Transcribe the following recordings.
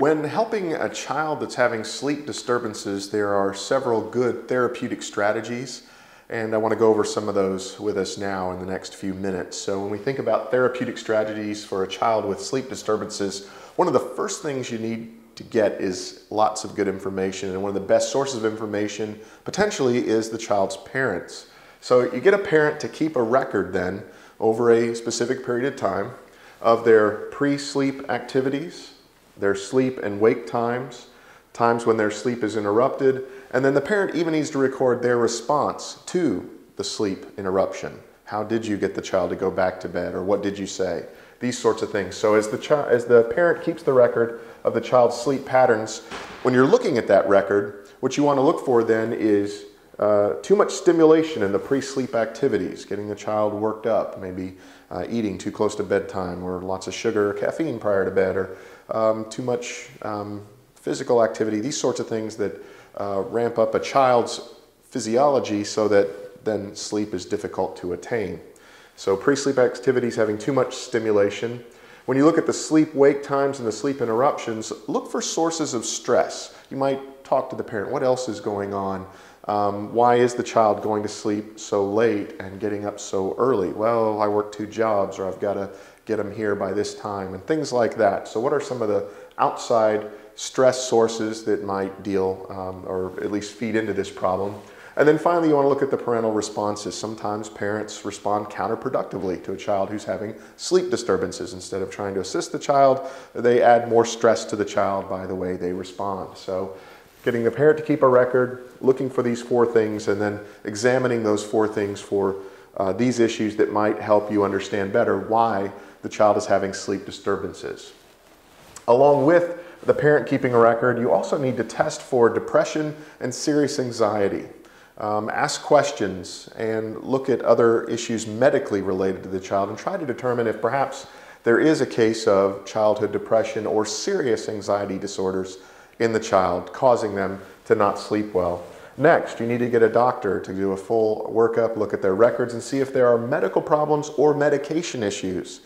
When helping a child that's having sleep disturbances, there are several good therapeutic strategies, and I want to go over some of those with us now in the next few minutes. So when we think about therapeutic strategies for a child with sleep disturbances, one of the first things you need to get is lots of good information, and one of the best sources of information potentially is the child's parents. So you get a parent to keep a record then over a specific period of time of their pre-sleep activities, their sleep and wake times, times when their sleep is interrupted, and then the parent even needs to record their response to the sleep interruption. How did you get the child to go back to bed, or what did you say? These sorts of things. So as the parent keeps the record of the child's sleep patterns, when you're looking at that record, what you want to look for then is too much stimulation in the pre-sleep activities, getting the child worked up, maybe eating too close to bedtime, or lots of sugar or caffeine prior to bed, or too much physical activity, these sorts of things that ramp up a child's physiology so that then sleep is difficult to attain. So pre-sleep activities having too much stimulation. When you look at the sleep-wake times and the sleep interruptions, look for sources of stress. You might talk to the parent, what else is going on? Why is the child going to sleep so late and getting up so early? Well, I work 2 jobs, or I've got to get them here by this time, and things like that. So what are some of the outside stress sources that might deal or at least feed into this problem? And then finally, you want to look at the parental responses. Sometimes parents respond counterproductively to a child who's having sleep disturbances. Instead of trying to assist the child, they add more stress to the child by the way they respond. So getting the parent to keep a record, looking for these 4 things, and then examining those 4 things for these issues that might help you understand better why the child is having sleep disturbances. Along with the parent keeping a record, you also need to test for depression and serious anxiety. Ask questions and look at other issues medically related to the child and try to determine if perhaps there is a case of childhood depression or serious anxiety disorders in the child, causing them to not sleep well. Next, you need to get a doctor to do a full workup, look at their records, and see if there are medical problems or medication issues,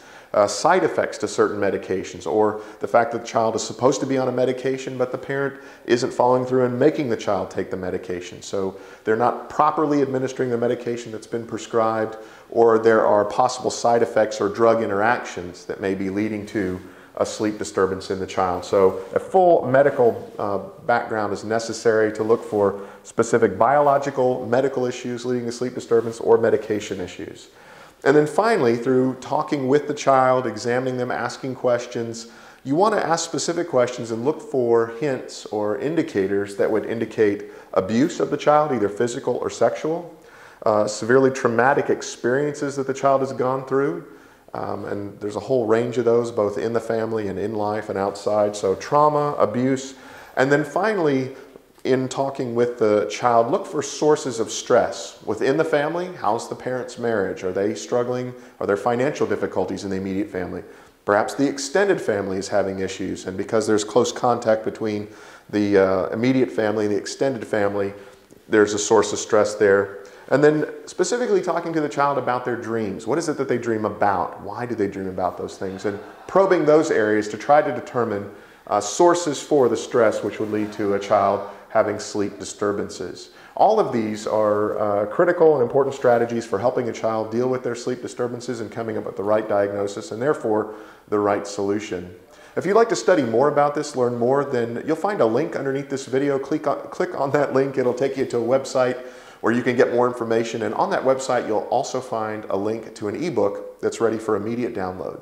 side effects to certain medications, or the fact that the child is supposed to be on a medication but the parent isn't following through and making the child take the medication. So they're not properly administering the medication that's been prescribed, or there are possible side effects or drug interactions that may be leading to a sleep disturbance in the child. So a full medical background is necessary to look for specific biological, medical issues leading to sleep disturbance or medication issues. And then finally, through talking with the child, examining them, asking questions, you want to ask specific questions and look for hints or indicators that would indicate abuse of the child, either physical or sexual, severely traumatic experiences that the child has gone through, and there's a whole range of those, both in the family and in life and outside. So trauma, abuse, and then finally, in talking with the child, look for sources of stress. Within the family, how's the parents' marriage? Are they struggling? Are there financial difficulties in the immediate family? Perhaps the extended family is having issues, and because there's close contact between the immediate family and the extended family, there's a source of stress there. And then specifically talking to the child about their dreams. What is it that they dream about? Why do they dream about those things? And probing those areas to try to determine sources for the stress which would lead to a child having sleep disturbances. All of these are critical and important strategies for helping a child deal with their sleep disturbances and coming up with the right diagnosis and therefore the right solution. If you'd like to study more about this, learn more, then you'll find a link underneath this video. Click on that link. It'll take you to a website where you can get more information. And on that website, you'll also find a link to an ebook that's ready for immediate download.